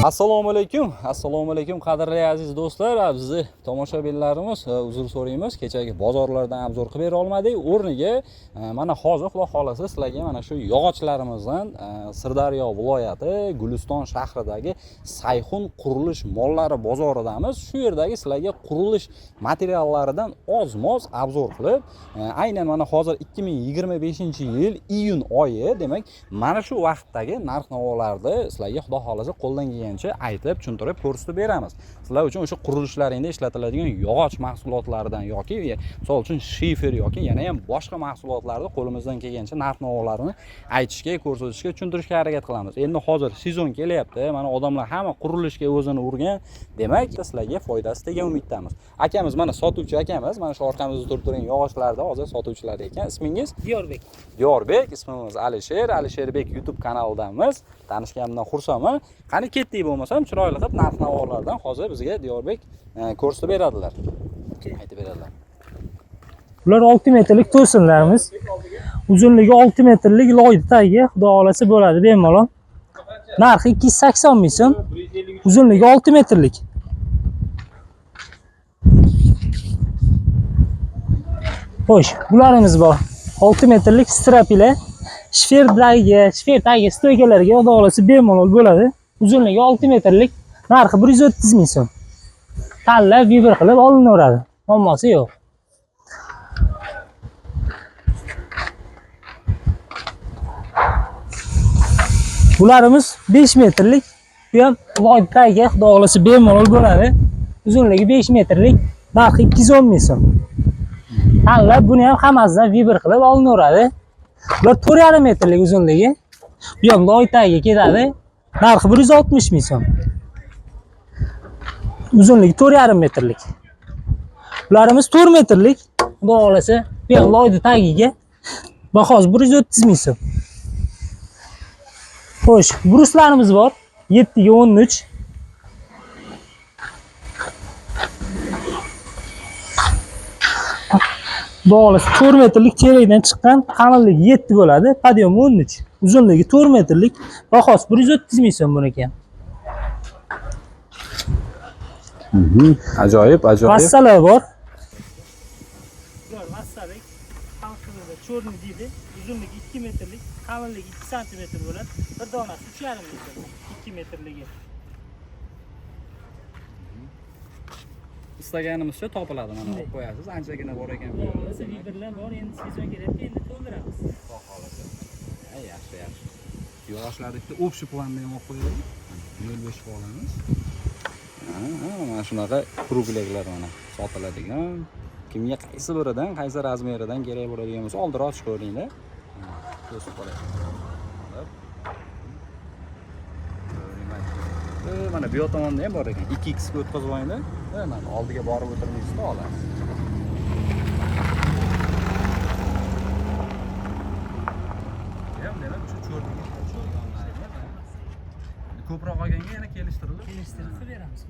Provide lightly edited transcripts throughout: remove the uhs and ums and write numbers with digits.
Assalomu alaykum qadrli aziz do'stlar. Bizni tomoshabinlarimiz uzr so'raymiz. Kechagi bozorlardan obzor qilib bera olmadik. O'rniga mana hozir Xudo xolasa sizlarga mana shu yog'ochlarimizdan Sirdaryo viloyati Guliston shahridagi Sayxun qurilish mollari bozoridamiz. Shu yerdagi sizlarga qurilish materiallaridan oz-moz obzor qilib, aynan mana hozir 2025-yil iyun oyi, demak, mana shu vaqtdagi narx-navolarni sizlarga Xudo xolasa qo'ldan kelgancha aytib, tushuntirib, ko'rsatib beramiz. Sizlar uchun o'sha qurilishlaringda ishlatiladigan yog'och mahsulotlaridan yoki misol uchun shifer yoki yana ham boshqa mahsulotlarni qo'limizdan kelgancha narx-navolarini aytishga, ko'rsatishga, tushuntirishga harakat qilamiz. Endi hozir sezon kelyapti. Mana odamlar hamma qurilishga o'zini urgan. Demak, sizlarga foydasi degan umiddamiz. Akamiz mana sotuvchi akamiz, mana shu orqamizda turib turgan yog'ochlarda hozir sotuvchilar ekan. Ismingiz? Diyorbek. Diyorbek, ismimiz Alisherbek YouTube kanalidamiz. Tanishganimdan xursandman. Qani ketdik bo'lmasam, chiroyli qilib narx-navolardan hozir bizga Diyorbek ko'rsatib beradilar. Aytib beradilar. Bular 6 metrlik to'sinlarimiz. Uzunligi 6 metrlik loyni tagiga xudo xolasa bo'ladi bemalol. Narxi 280 ming so'm. Uzunligi 6 metrlik. Xo'sh, bularimiz bor. 6 metrlik strapila. Shfer tagiga stoykalarga xudo xolasa bemalol bo'ladi. Uzunligi 6 metrlik. Narxi 130 ming so'm. Tanlab vibr qilib olinaveradi. Muammosi yo'q. Bularimiz 5 metrlik. Bu ham loy tagiga xudo xolasa bemalol bo'ladi. Uzunligi 5 metrlik. Narxi 210 ming so'm. Tanlab buni ham hammasidan vibr qilib olinaveradi. Bular 4,5 metrlik uzunligi. Bu ham loy tagiga ketadi. Narxi 160 ming so'm. Uzunligi 4,5 metrlik. Bularimiz 4 metrlik. Xudo xolasa, bu ham loyni tagiga. Bahosi 130 ming so'm. Xo'sh, bruslarimiz bor. 7 ga 13. Bog'lasi 4 metrlik cherekdan chiqqan, qalinligi 7 bo'ladi, podyom 13. Uzunligi 4 metrlik, bahosi 130 ming so'm buniki ham. Ajoyib. Vassalar bor. Bular vassalik, xalqimizda cho'rni deydi. Uzunligi 2 metrlik, qalinligi 2 santimetr bo'ladi. Bir donasi 3,5 metr. 2 metrligi. Istaganimizcha topiladi, mana olib qo'yasiz. Anchagina bor ekan. Bo'lmasa vibrlar bor, endi sezon kelyapti, endi to'ldiramiz. Xudo xolasa. Yaxshi. Yog'ochlarni bitta общий planni ham olib qo'yaylik. 0,5 olamiz. Mana shunaqa krugleklar mana sotiladigan. Kimga qaysi biridan, qaysi razmeridan kerak bo'ladigan bo'lsa, oldinroq ochib ko'ringlar. Ko'rsatib qo'yaylik. Mana bu tomonda ham bor ekan. 2x ga o'tkazib olinglar. Mana oldiga borib o'tirmaysizda olasiz. Ham demak shu cho'rniga ko'proq olganga yana kelishtirib beramiz.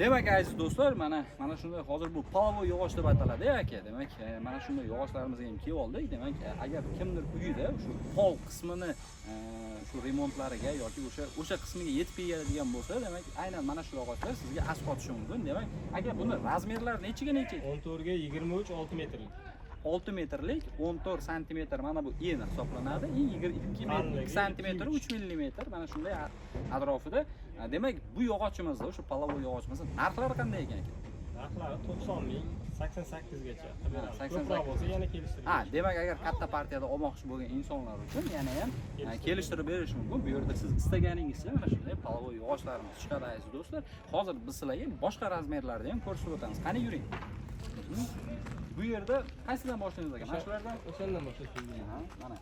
Demak aziz do'stlar, mana shunday hozir bu palovoy yog'och deb ataladi aka. Demak, mana shunday yog'ochlarimizga ham kelib oldik. Demak, agar kimdir uyida shu pol qismini shu remontlariga yoki o'sha qismiga yetib keladigan bo'lsa, demak, aynan mana shu yog'ochlar sizga asqotishi mumkin. Demak, aka buni razmerlari nechiga? 14 ga 23 6 metrlik. 6 metrlik, 14 santimetr mana bu eni hisoblanadi. 2 santimetr, 3 millimetr mana shunday atrofida. Demak, bu yog'ochimizda, o'sha palovoy yog'ochimizda narxlari qanday ekan? Narxlari 90 ming, 88 gacha. 88 bo'lsa yana kelishtirib. Demak, agar katta partiyada olmoqchi bo'lgan insonlar uchun yana ham kelishtirib berish mumkin. Bu yerda siz istaganingizcha mana shunday palovoy yog'ochlarimiz chiqadi aziz do'stlar. Hozir biz sizlarga boshqa razmerlarni ham ko'rsatib o'tamiz. Qani yuring. Bu yerda qaysidan boshlaymiz aka? Mana shulardan? O'shandan boshlaymiz. Mana.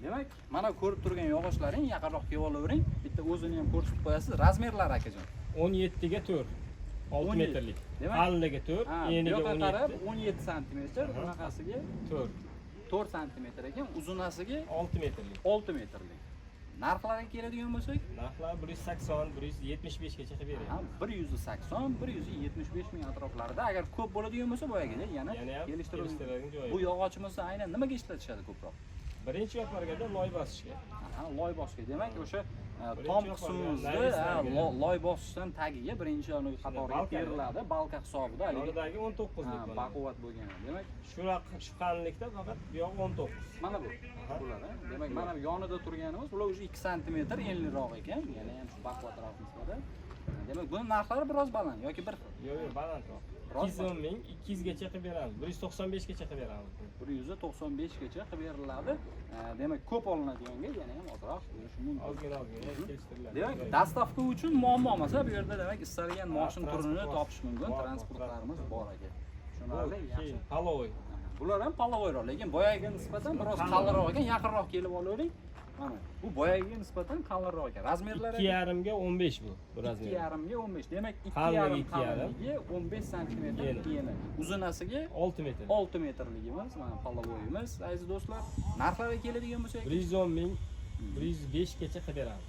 Demak, mana ko'rib turgan yog'ochlaring yaqinroq kelib olavering. Bitta o'zini ham ko'rsatib qo'yasiz. Razmerlari akajon. 17 ga 4. 6 metrlik. Qalinligi 4, eniga 17. 17 santimetr, bunaqasiga 4 santimetr ekan, uzunasiga 6 metrlik. 6 metrlik. Narxlariga keladigan bo'lsak, narxlar 180, 175 gacha qilib beramiz. 180, 175 ming atroflarida. Agar ko'p bo'ladigan bo'lsa, boyagidek yana kelishtirib. Bu yog'ochimizni aynan nimaga ishlatishadi ko'proq? Birinchi yopargada loy bosishga. Aha, loy bosishga. Demak, o'sha Birinchi tom yoparga, qismimizda lavislarga. loy bosishdan tagiga birinchi uni qatoriga balka. beriladi, balka hisobida haligi Yonidagi 19 lik bo'ladi. baquvvat bo'lgan. Demak, Shu qalinlikda faqat bu yoq 19. mana bu bular. Demak, mana bu yonida turganimiz bular o'zi 2 sm enliroq ekan, ya'ni ham shu baquvvatroq nisbatan. Demak, buni narxlari biroz baland yoki bir Yo'q, balandroq. Biroz 210 ming 200 gacha qilib beramiz. 195 gacha qilib beramiz. 195 gacha qilib beriladi. Demak, ko'p olinadiganga yana ham ozroq bo'lishi mumkin. Ozgina kelishtiriladi. Demak, dastavka uchun muammo emas, bu yerda demak istalgan mashin turini topish mumkin, transportlarimiz bor ekan. Tushunarli, yaxshi. Paloy. Bular ham palovoyroq, lekin boyagiga nisbatan biroz qalinroq ekan, yaqinroq kelib olavering. Mana bu boyagiga nisbatan qalinroq ekan. Razmerlari 2,5 ga 15 bu razmer. 2,5 ga 15. Demak, 2,5 Qalinligi qalinligi 15 sm eni. Uzunasiga 6 metr. 6 metrligimiz, mana palovoyimiz. Aziz do'stlar, narxlariga keladigan bo'lsak, 110 ming 105 gacha qilib beramiz.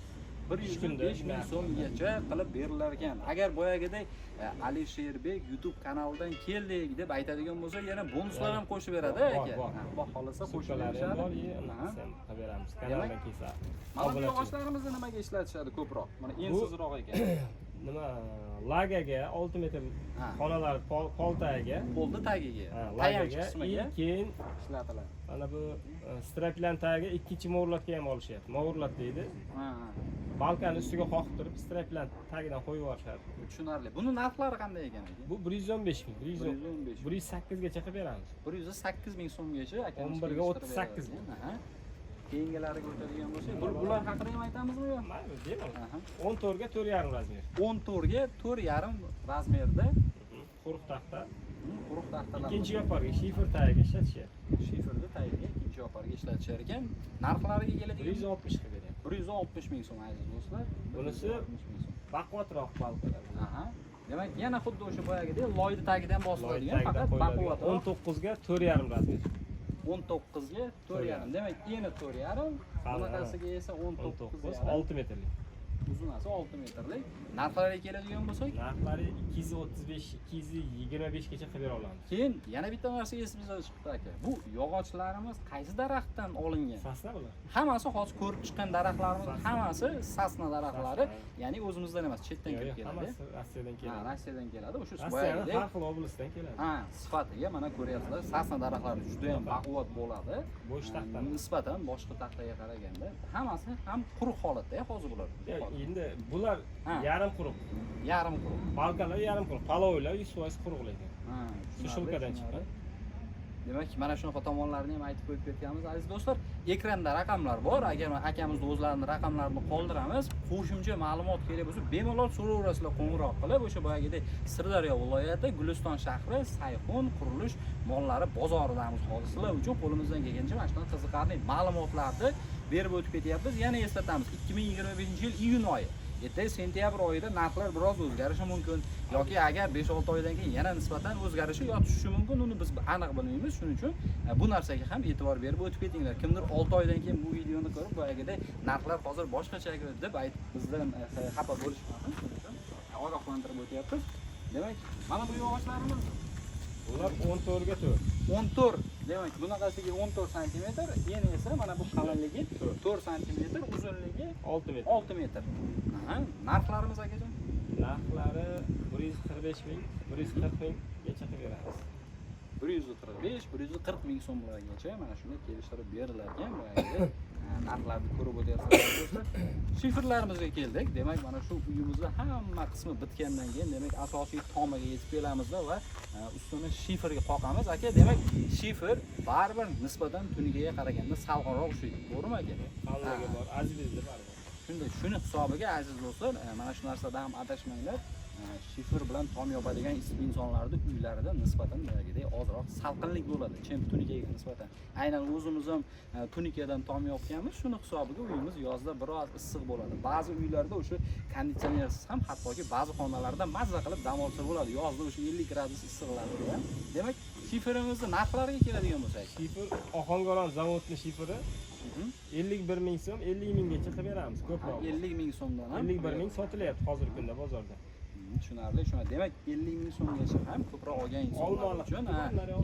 105 ming so'mgacha qilib berilar ekan. Agar boyagidek Alisherbek YouTube kanalidan keldik deb aytadigan bo'lsa, yana bonuslar ham qo'shib beradi aka. Xudo xolasa qo'shib berishadi. Qilib beramiz. Kanaldan kelsa. Mana bu yog'ochlarimizni nimaga ishlatishadi ko'proq? Mana ensizroq ekan. Nima lagaga 6 metr xonalar poltaga, Polda tagiga, tayanch lagaga, qismiga keyin ishlatiladi. mana bu straplan tagiga ikkinchi mo'g'irlatga ham olishyapti. Mo'g'irlat deydi. Balkani ustiga qoqib turib straplan tagidan qo'yib yuborishadi. Tushunarli. Buni narxlari qanday ekan aka? Bu 115 ming, 115. 108 gacha qilib beramiz. 108 ming so'mgacha aka. 11 ga 38 ming. Keyingilariga o'tadigan bo'lsak, bular haqida ham aytamizmi yo? Mayli, demayman. 14 ga 4,5 razmer. 14 ga 4,5 razmerda Quruq taxta. quruq taxtalar. Ikkinchi yoparga shifer tagiga ishlatishyapti. Shiferda tagiga ikkinchi yoparga ishlatishar ekan. Narxlariga keladigan 160 qilib beryapti. 160 ming so'm aziz do'stlar. Bunisi baquvvatroq balkalar. Aha. Demak, yana xuddi o'sha boyagidek loyni tagidan bosiladigan, Tagidan faqat qo'yiladi. baquvvatroq. 19 ga 4,5 razmer. 19 ga 4,5. Demak, eni 4,5, bunaqasiga esa 19 19 6 metrlik. Uzunasi 6 metrlik. Narxlariga keladigan bo'lsak, Narxlari 235, 225 gacha qilib bera olamiz. keyin yana bitta narsa esimizdan chiqdi aka. Bu yog'ochlarimiz qaysi daraxtdan olingan? Sasna bular. Hammasi hozir ko'rib chiqqan daraxtlarimiz hammasi sasna daraxtlari, ya'ni o'zimizdan emas, chetdan kelib keladi. Hammasi Rossiyadan keladi. Rossiyadan keladi. O'sha Rossiyaning boyagidek har xil oblastdan keladi. sifatiga mana ko'ryapsizlar, sasna daraxtlari juda ham baquvvat bo'ladi. Bo'sh taxtadan. Nisbatan boshqa taxtaga qaraganda hammasi ham quruq holatda hozir bular. Endi bular yarim quruq. Yarim quruq. Balkalar yarim quruq. Paloylar 100% quruq lekin. Sushilkadan chiqqan. Demak, mana shunaqa tomonlarini ham aytib qo'yib ketganmiz. Aziz do'stlar, ekranda raqamlar bor. Agar akamizni o'zlarining raqamlarini qoldiramiz, qo'shimcha ma'lumot kerak bo'lsa, bemalol so'raverasizlar, qo'ng'iroq qilib, o'sha boyagidek Sirdaryo viloyati Guliston shahri Sayxun qurilish mollari bozoridamiz. Hozir sizlar uchun qo'limizdan kelgancha mana shunaqa qiziqarli ma'lumotlarni berib o'tib ketyapmiz. Yana eslatamiz, 2025-yil iyun oyi Erta sentyabr oyida narxlar biroz o'zgarishi mumkin yoki agar 5-6 oydan keyin yana nisbatan o'zgarishi yo tushishi mumkin, uni biz aniq bilmaymiz. Shuning uchun bu narsaga ham e'tibor berib o'tib ketinglar. Kimdir 6 oydan keyin bu videoni ko'rib boyagidek narxlar hozir boshqacha deb aytib bizdan xafa bo'lishmasin. Shuning uchun ogohlantirib o'tyapmiz. Demak, mana bu yog'ochlarimiz bular 14 ga 4. 14. Demak, bunaqasiga 14 sm, eni esa mana bu qalinligi 4 sm, uzunligi 6 metr. 6 metr. Narxlarimiz akajon? Narxlari 145 ming, 140 ming gacha qilib beramiz. 135, 140 ming so'mlargacha mana shunday kelishtirib berilar ekan. Boyagi narxlarni ko'rib o'tyapsizlar do'stlar. Shiferlarimizga keldik. Demak, mana shu uyimizda hamma qismi bitgandan keyin demak asosiy tomiga yetib kelamiz va ustini shiferga qoqamiz. Aka, demak, shifer baribir nisbatan tunigiga qaraganda salqinroq ushlaydi. To'g'rimi aka? Qalinligi bor, azizlik bor. Shuni hisobiga aziz do'stlar, mana shu narsada ham adashmanglar. Shifer bilan tom yopadigan insonlarning uylarida nisbatan boyagidek ozroq salqinlik bo'ladi, chem tunikaga nisbatan. Aynan o'zimiz ham tunikadan tom yopganmiz, shuni hisobiga uyimiz yozda biroz issiq bo'ladi. Ba'zi uylarda o'sha konditsionersiz ham hattoki ba'zi xonalarda mazza qilib dam olsa bo'ladi. Yozda o'sha 50 gradus issiqlanadi. Demak, shiferimizni narxlariga keladigan bo'lsak, shifer Ohangaron zavodning shiferi 51 ming so'm, 50 minggacha qilib beramiz. Ko'proq. 50 ming so'mdan ham 51 ming sotilyapti hozirgi kunda bozorda. Tushunarli, shuna. Demak, 50 ming so'mgacha ham ko'proq olgan insonlar uchun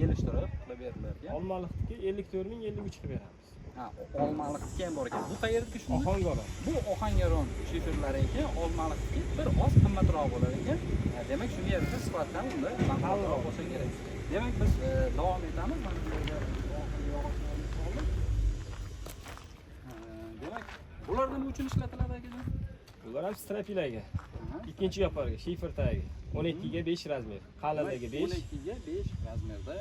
kelishtirib qilib berilar ekan. Olmaliqniki 54 ming, 53 qilib beramiz. Ha, Olmaliqniki ham bor ekan. Bu qayerdagi shu? Ohangaron. Bu Ohangaron shiferlari ekan, Olmaliqniki bir oz qimmatroq bo'lar ekan. Demak, shu yerda sifatdan unda qimmatroq bo'lsa kerak. Demak, biz davom etamiz. Mana bu yerga oxirgi yog'ochlarni soldik. Demak, bular nima uchun ishlatiladi akajon? Bular ham strapilaga. Ikkinchi yoparga, shifer tagi. 12 ga 5 razmer. Qalinligi 5. 12 ga 5 razmerda.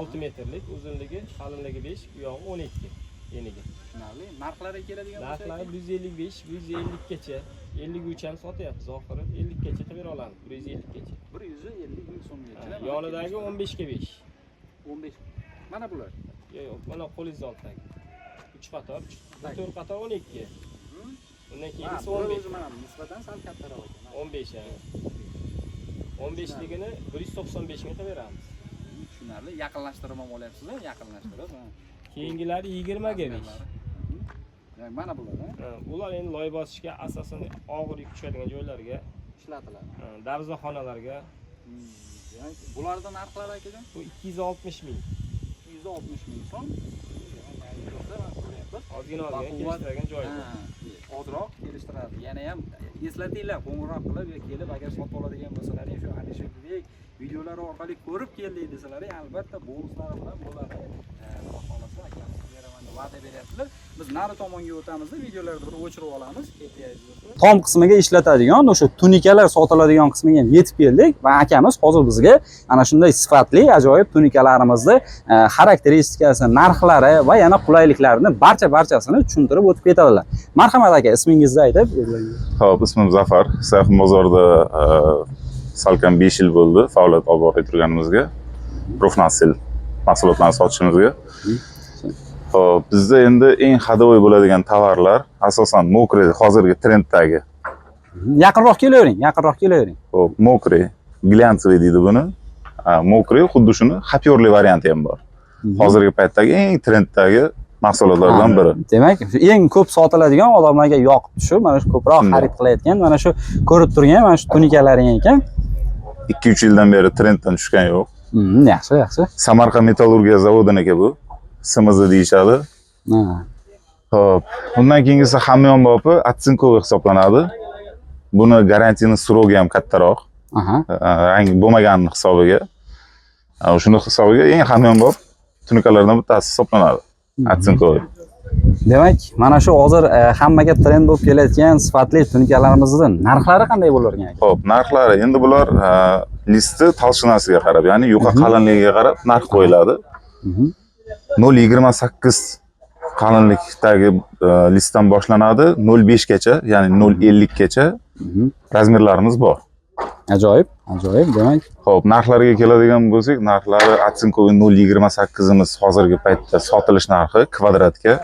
6 metrlik, uzunligi, qalinligi 5, bu yog'i 12 eniga. Tushunarli. Narxlari keladigan bo'lsa, Narxlari 155, 150 gacha. 53 ham sotyapmiz oxiri. 50 gacha qilib bera olamiz. 150 gacha. 150 ming so'mgacha. Yonidagi 15 ga 5. 15. Mana bular. Yo'q, mana qo'lingiz oldidagi. 3 qator, 4 qator 12. Undan keyingisi 15. Mana nisbatan sal kattaroq ekan. 15 ha. 15ligini 195 ming qilib beramiz. Tushunarli. Yaqinlashtirib ham olyapsiz-a? Yaqinlashtirib. Keyingilari 20 ga 5. Demak, mana bular, ha? Ular endi loy bosishga asosan og'ir yuk tushadigan joylarga Ishlatiladi. Darvozaxonalarga. Demak, bularning narxlari akajon? Bu 260 ming. 260 ming so'm. Ozgina kelishtiradigan joyi. Ozroq kelishtiradi. Yana ham eslatinglar, qo'ng'iroq qilib yo kelib agar sotib oladigan bo'lsalaring, shu Alisherbek videolari orqali ko'rib keldik desalaring, albatta bonuslari bilan bo'ladi. Xohlasa akamiz beraman deb va'da beryaptilar. Biz nari tomonga o'tamizda videolarni bir o'chirib olamiz. Tom qismiga ishlatadigan o'sha tunikalar sotiladigan qismiga ham yetib keldik va akamiz hozir bizga ana shunday sifatli, ajoyib tunikalarimizni xarakteristikasi, narxlari va yana qulayliklarini barchasini tushuntirib o'tib ketadilar. Marhamat aka, ismingizni aytib, Xo'p, ismim Zafar. Sayxun bozorida salkam 5 yil bo'ldi faoliyat olib borib turganimizga. Profnasil mahsulotlarni sotishimizga. Xo'p, bizda endi eng hadovoy bo'ladigan tovarlar asosan mokre, hozirgi trenddagi. Yaqinroq kelavering. Xo'p, mokre, glyansoviy deydi buni. Mokre xuddi shuni xapyorli varianti ham bor. Hozirgi paytdagi eng trenddagi mahsulotlardan biri. Demak, eng ko'p sotiladigan, odamlarga yoqib tushib, mana shu ko'proq xarid qilayotgan, mana shu ko'rib turgan mana shu tunikalaring ekan. 2-3 yildan beri trenddan tushgan yo'q. Yaxshi. Samarqand metallurgiya zavodiniki bu. SMZ deyishadi. Xo'p, undan keyingisi hamyonbopi atsinkoviy hisoblanadi. Buni garantiyani srogi ham kattaroq. Rangi bo'lmagan hisobiga. Shuni hisobiga eng hamyonbop tunikalardan bittasi hisoblanadi. Atsinkoviy. Demak, mana shu hozir hammaga trend bo'lib kelayotgan sifatli tunikalarimizning narxlari qanday bo'lar ekan? Xo'p, narxlari endi bular listi talshinasiga qarab, ya'ni yuqa qalinligiga qarab narx qo'yiladi. 0.28 qalinlikdagi listdan boshlanadi, 0.5 gacha, ya'ni 0.50 gacha razmerlarimiz bor. Ajoyib, demak. Xo'p, narxlarga keladigan bo'lsak, narxlari atsinkoviy 0.28 imiz hozirgi paytda sotilish narxi kvadratga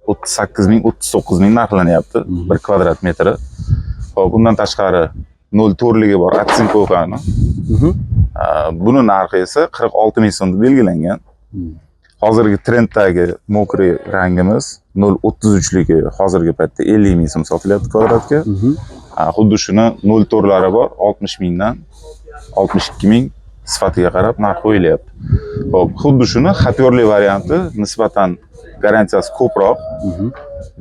38 ming, 39 ming narxlanyapti 1 kvadrat metri. Xo'p, bundan tashqari 0.4 ligi bor atsinkovani. Buni narxi esa 46 ming so'm deb belgilangan. Hozirgi trenddagi mokri rangimiz 0.33 ligi hozirgi paytda 50 ming so'm sotilyapti kvadratga. Xuddi shuni 0.4lari bor, 60 mingdan 62 ming sifatiga qarab narx qo'yilyapti. Xo'p, xuddi shuni xapyorli varianti nisbatan garantiyasi ko'proq,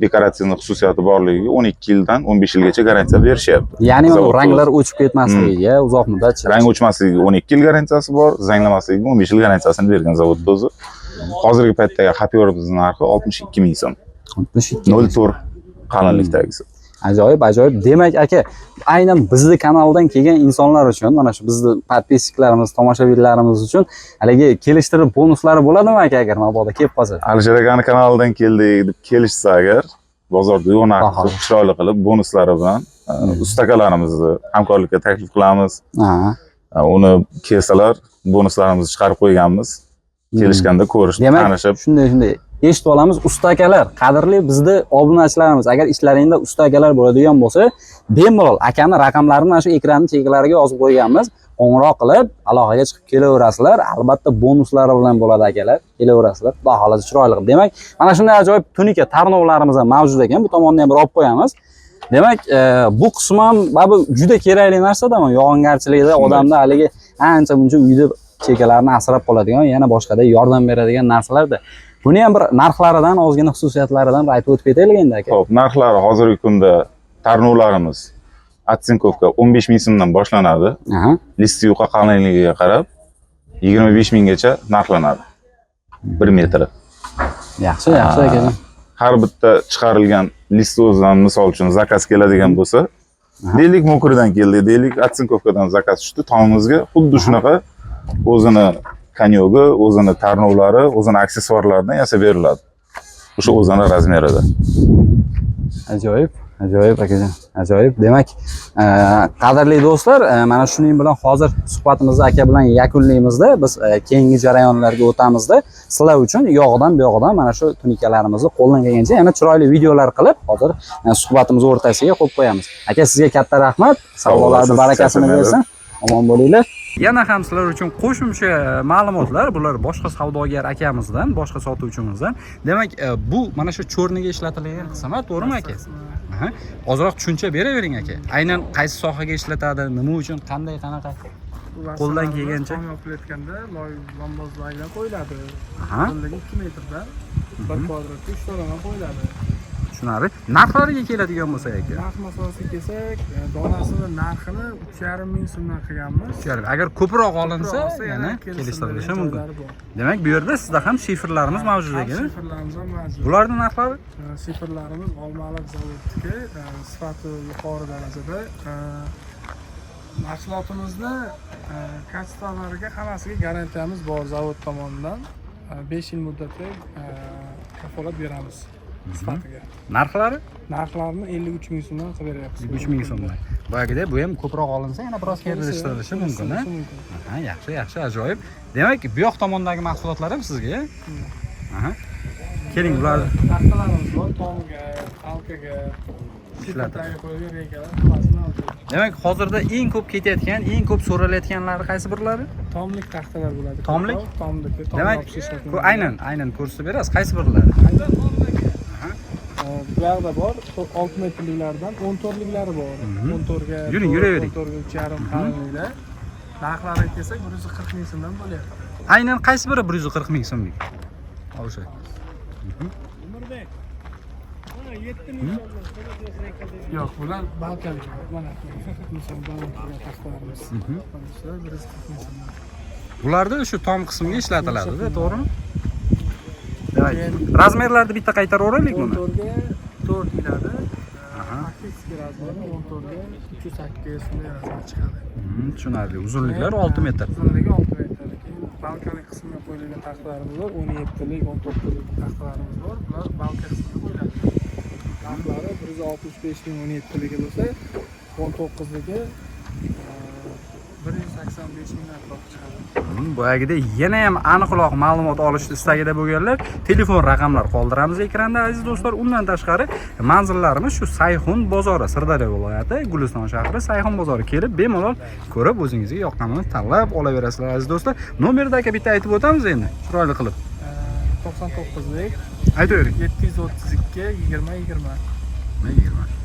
dekoratsion xususiyati borligiga 12 yildan 15 yilgacha garantiya berishyapti. Ya'ni mana ranglar o'chib ketmasligiga uzoq muddat rang o'chmasligiga 12 yil garantiyasi bor, zanglamasligiga 15 yil garantiyasini bergan zavod o'zi. Hozirgi paytdagi xapyorimizning narxi 62 ming so'm. 0.4 qalinlikdagisi. Ajoyib. Demak, aka, aynan bizni kanaldan kelgan insonlar uchun, mana shu bizni podpisчикларimiz, tomoshabinlarimiz uchun haligi kelishtirib bonuslari bo'ladimi aka, agar mabodo kelib qolsa? Alisher akani kanalidan keldik deb kelishsa agar, bozorda yo'nalib, chiroyli qilib bonuslari bilan ustakalarimizni hamkorlikka taklif qilamiz. Uni kelsalar, bonuslarimizni chiqarib qo'yganmiz. Kelishganda ko'rish, tanishib. Shunday eshitib olamiz. Usta akalar, qadrli bizni obunachilarimiz, agar ishlaringizda usta akalar bo'ladigan bo'lsa, bemalol akani raqamlarini mana shu ekranning cheklariga yozib qo'yganmiz. Qo'ng'iroq qilib, aloqaga chiqib kelaverasizlar. Albatta bonuslari bilan bo'ladi akalar. Kelaverasizlar. Xudo xolasa chiroyli qilib. Demak, mana shunday ajoyib tunika tarnovlarimiz ham mavjud ekan. Bu tomonni ham bir olib qo'yamiz. Demak, bu qism ham bu juda kerakli narsa-da, yog'ingarchilikda odamda haligi ancha-muncha uyda chekalarni asrab qoladigan, yana boshqada yordam beradigan narsalarda. Buni ham bir narxlaridan, ozgina xususiyatlaridan bir aytib o'tib ketaylik endi aka. Xo'p, narxlari hozirgi kunda tarnovlarimiz atsinkovka 15 ming so'mdan boshlanadi. Aha. Listi yuqa qalinligiga qarab 25 minggacha narxlanadi. 1 metri. Yaxshi, yaxshi aka. Har bitta chiqarilgan list o'zidan misol uchun zakaz keladigan bo'lsa, deylik Mokurdan keldi, deylik atsinkovkadan zakaz tushdi, tomimizga xuddi shunaqa o'zini konyogi, o'zini tarnovlari, o'zini aksessuarlaridan yasab beriladi. O'sha o'zini razmerida. Ajoyib, ajoyib akajon, ajoyib. Demak, qadrli do'stlar, mana shuning bilan hozir suhbatimizni aka bilan yakunlaymizda. Biz keyingi jarayonlarga o'tamizda. Sizlar uchun yog'idan bu yog'idan mana shu tunikalarimizni qo'ldan kelgancha yana chiroyli videolar qilib, hozir suhbatimiz o'rtasiga qo'yib qo'yamiz. Aka, sizga katta rahmat. Savdolarning barakasini bersin. Omon bo'linglar. Yana ham sizlar uchun qo'shimcha ma'lumotlar, bular boshqa savdogar akamizdan, boshqa sotuvchimizdan. Demak, bu mana shu cho'rniga ishlatilgan qismi, to'g'rimi aka? Aha. Ozroq tushuncha beravering aka. Aynan qaysi sohaga ishlatadi, nima uchun, qanday, qanaqa? Qo'ldan kelgancha yopilayotganda lombozlarga qo'yiladi. Aha. 2 metrdan 1 kvadratga 3 ta qo'yiladi. tushunarli. Narxlariga keladigan bo'lsak aka. Narx masalasiga kelsak, donasini narxini 3,5 ming so'mdan qilganmiz. Agar ko'proq olinsa, yana kelishtirilishi mumkin. Demak, bu yerda sizda ham shifrlarimiz mavjud ekan. Shifrlarimiz ham mavjud. Bularning narxlari? Shifrlarimiz Olmaliq zavodniki, sifati yuqori darajada. Mahsulotimizni kachестволariga hammasiga garantiyamiz bor zavod tomonidan. 5 yil muddatli kafolat beramiz sifatiga. Narxlari? Narxlarni 53 ming so'mdan qilib beryapmiz. 3 ming so'mdan. Boyagida bu ham ko'proq olinsa, yana biroz kelishtirilishi mumkin, ha? Aha, yaxshi, yaxshi, ajoyib. Demak, bu yoq tomondagi mahsulotlar ham sizga? Aha. Keling, bular narxlarimiz bor, tomga, halkaga, ishlatilgan qo'yilgan reykalar hammasini oldik. Demak, hozirda eng ko'p ketayotgan, eng ko'p so'ralayotganlari qaysi birlari? Tomlik taxtalar bo'ladi. Tomlik? Tomlik. Demak, aynan ko'rsatib berasiz, qaysi birlari? Bu yoqda bor, 6 metrliklardan 14 liklari bor. 14 ga. Yuring, yuravering. 14 ga 3,5 qalinliklar. Narxlariga kelsak 140 ming so'mdan bo'lyapti. Aynan qaysi biri 140 ming so'mlik? O'sha. Umirbek. Mana 7 ming so'm. Yo'q, bular balkalik. Mana misol balkalik taxtalarimiz. Bular 140 ming so'mdan. Bularda shu tom qismiga ishlatiladi-da, to'g'rimi? Demak, razmerlarni bitta qaytaraveraylik buni. 14 ga 4 keladi. Faktik razmeri 14 ga 308 shunday razmer chiqadi. Tushunarli. Uzunliklari 6 metr. Uzunligi 6 metr. Keyin balkalik qismiga qo'yilgan taxtalarimiz bor, 17lik, 19lik taxtalarimiz bor. Bular balka qismiga qo'yiladi. Narxlari 165 ming 17ligi bo'lsa, 19ligi 185 ming atrof chiqadi. Boyagida yana ham aniqroq ma'lumot olishni istagida bo'lganlar telefon raqamlar qoldiramiz ekranda aziz do'stlar. Undan tashqari manzillarimiz shu Sayxun bozori, Sirdaryo viloyati, Guliston shahri Sayxun bozori kelib bemalol ko'rib o'zingizga yoqqanini tanlab olaverasizlar aziz do'stlar. Nomerni aka bitta aytib o'tamiz endi, chiroyli qilib. 99lik Aytavering. 732 20 20. 20.